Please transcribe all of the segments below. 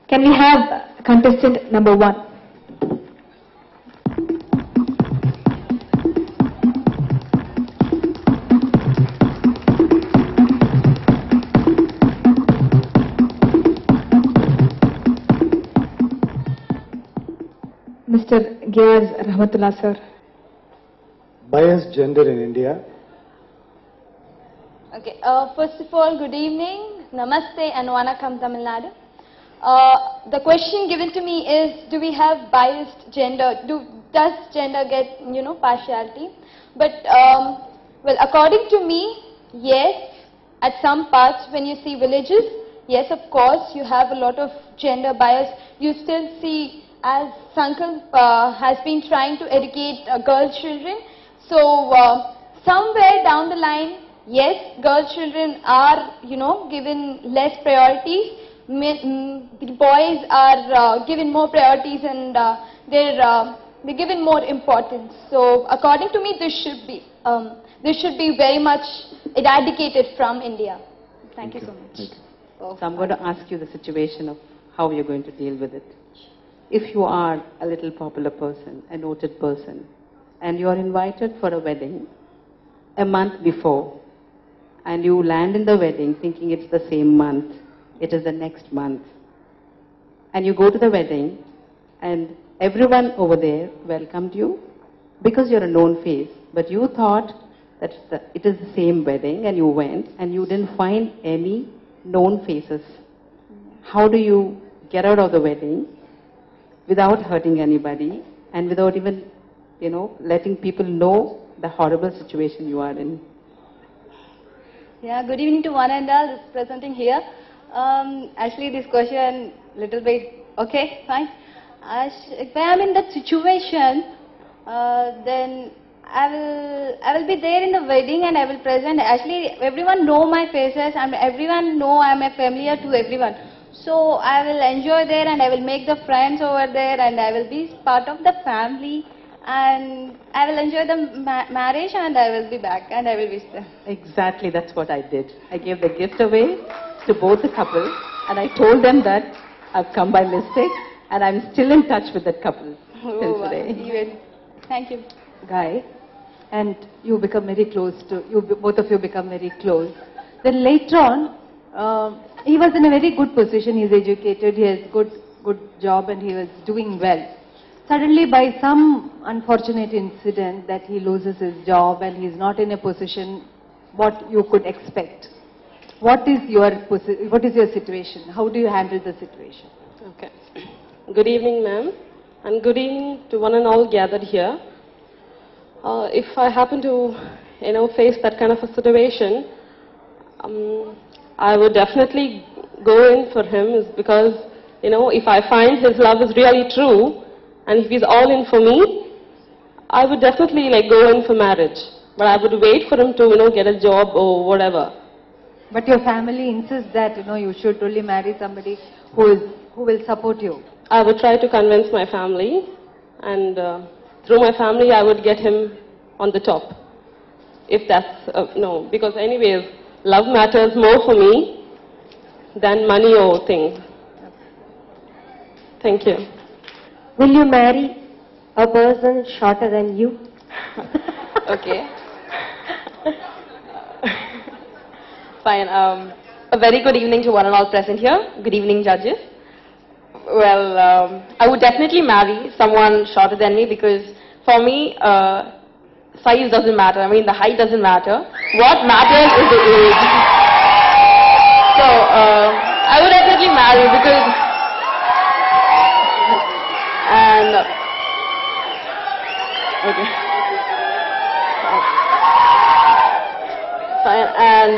Can we have contestant number 1? Mr. Giyaz Rahmatullah sir. Biased gender in India. Okay, first of all, good evening, namaste and vanakkam Tamil Nadu. The question given to me is, do we have biased gender? Does gender get, partiality? But, well, according to me, yes, at some parts when you see villages, yes, of course, you have a lot of gender bias. You still see, as Sankalp has been trying to educate girl children, so somewhere down the line, yes, girl children are, given less priorities. The boys are given more priorities and they're given more importance. So, according to me, this should be very much eradicated from India. Thank you so much. So I'm going to ask you the situation of how you're going to deal with it. If you are a little popular person, a noted person, and you are invited for a wedding a month before, and you land in the wedding thinking it's the same month, it is the next month, and you go to the wedding and everyone over there welcomed you because you're a known face, but you thought that it is the same wedding and you went and you didn't find any known faces. How do you get out of the wedding without hurting anybody and without even, letting people know the horrible situation you are in? Yeah, good evening to one and all presenting here. Actually, this question little bit, okay, fine. If I am in that situation, then I will be there in the wedding and I will present. Actually, everyone know my faces and everyone know I am familiar to everyone. So I will enjoy there and I will make the friends over there and I will be part of the family and I will enjoy the marriage and I will be back and I will wish them. Exactly, that's what I did. I gave the gift away to both the couple and I told them that I've come by mistake and I'm still in touch with that couple till today. Thank you. Guy, and you become very close to, both of you become very close. Then later on, he was in a very good position, he is educated, he has good job and he was doing well. Suddenly by some unfortunate incident that he loses his job and he is not in a position what you could expect. What is your situation? How do you handle the situation? Okay. Good evening, ma'am, and good evening to one and all gathered here. If I happen to, face that kind of a situation, I would definitely go in for him is because, if I find his love is really true and if he's all in for me, I would definitely go in for marriage. But I would wait for him to, get a job or whatever. But your family insists that, you should only marry somebody who will support you. I would try to convince my family and through my family I would get him on the top. If that's, no, because anyways, love matters more for me than money or things. Thank you. Will you marry a person shorter than you? Okay. Fine. A very good evening to one and all present here. Good evening, judges. Well, I would definitely marry someone shorter than me because for me, size doesn't matter. I mean, the height doesn't matter. What matters is the age. So, I would definitely marry because... And... Okay. Fine. And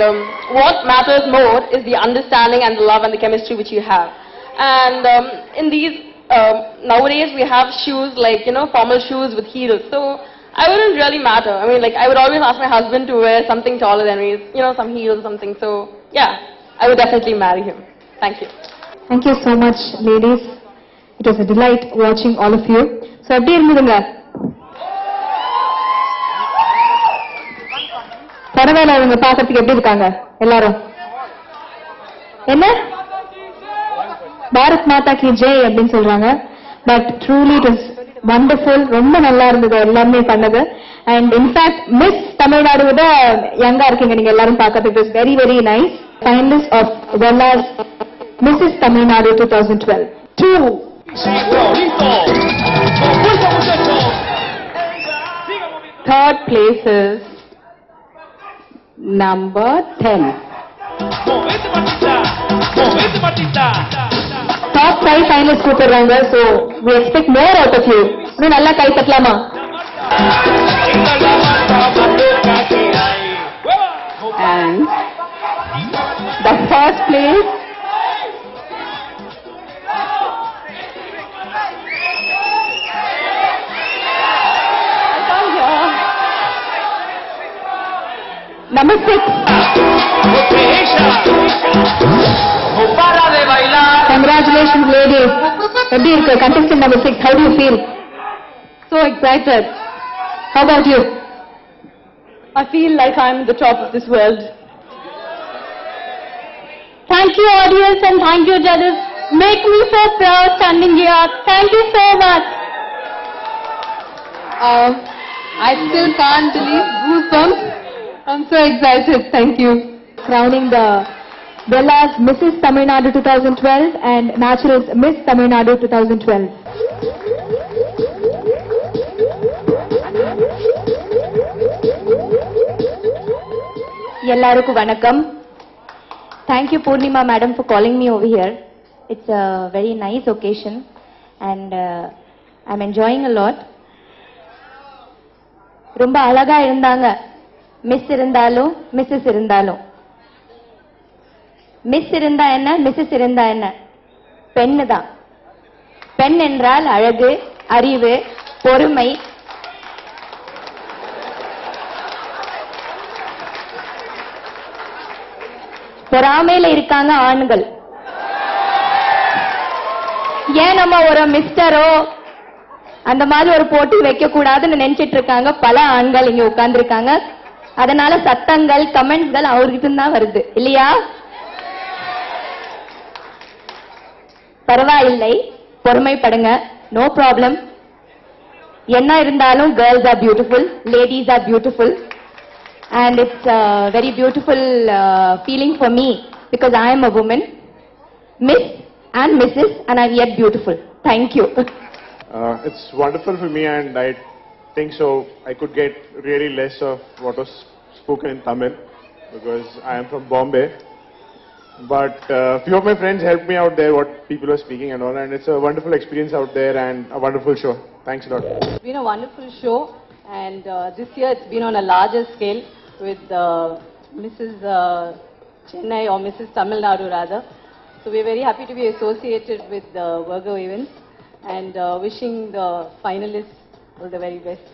what matters more is the understanding and the love and the chemistry which you have. And in these, nowadays we have shoes like, formal shoes with heels. So, I wouldn't really matter. I mean, I would always ask my husband to wear something taller than me, some heels or something. So, yeah, I would definitely marry him. Thank you. Thank you so much, ladies. It was a delight watching all of you. So, எப்படி இருந்ததுங்க? பரவாயில்ல, அவங்க பார்க்கறதுக்கு எப்படி இருக்காங்க எல்லாரும்? என்ன? பாரத் மாதா கி ஜெய் அப்படின்னு சொல்றாங்க. But truly it is wonderful. ரொம்ப நல்லா இருந்தது எல்லாருமே பண்ணது. அண்ட் இன்ஃபேக்ட் மிஸ் தமிழ்நாடு விட யங்கா இருக்கீங்க நீங்க எல்லாரும் பார்க்கறது. It is very very nice. Finalist of வெல்லாஸ் Mrs Tamil Nadu 2012. 2. Third place is number 10. Top 5 finalists கூப்பிடுறாங்க. So we expect more out of you. இன்னும் நல்லா கை தட்டலாமா? And the first place number 6. Congratulations ladies. எப்படி இருக்கு? Contestant number 6, how do you feel? So excited. How about you? I feel like I'm the top of this world. Thank you audience and thank you judges. Make me so proud standing here. Thank you so much. I still can't believe goosebumps. I'm so excited. Thank you. Crowning the Bella's Mrs. Tamil Nadu 2012 and Naturals Miss Tamil Nadu 2012. எல்லாருக்கும் வணக்கம். Thank you Purnima madam for calling me over here. It's a very nice occasion and I'm enjoying a lot. ரொம்ப அழகா இருந்தாங்க. Miss இருந்தாலும் Mrs இருந்தாலும். Miss இருந்தா என்ன Mrs இருந்தா என்ன? பெண்ணு தான். பெண் என்றால் அழகு, அறிவு, பொறுமை. பொறாமையில இருக்காங்க ஆண்கள். ஏன் நம்ம ஒரு மிஸ்டரோ அந்த மாதிரி ஒரு போட்டி வைக்க கூடாதுன்னு நினைச்சிட்டு இருக்காங்க பல ஆண்கள் இங்க உட்கார்ந்து இருக்காங்க. அதனால சத்தங்கள் கமெண்ட்ஸ்கள் அவர்கிட்ட தான் வருது இல்லையா? பரவாயில்லை, பொறுமைப்படுங்க. No problem. என்ன இருந்தாலும் girls are beautiful, ladies are beautiful. And it's a very beautiful feeling for me because I am a woman, Miss and Mrs. and I'm yet beautiful. Thank you. It's wonderful for me and I think so I could get really less of what was spoken in Tamil because I am from Bombay. But few of my friends helped me out there what people were speaking and all, and it's a wonderful experience out there and a wonderful show. Thanks a lot. It's been a wonderful show and this year it's been on a larger scale with Mrs. Chennai or Mrs. Tamil Nadu rather. So we're very happy to be associated with the Virgo events and wishing the finalists all the very best.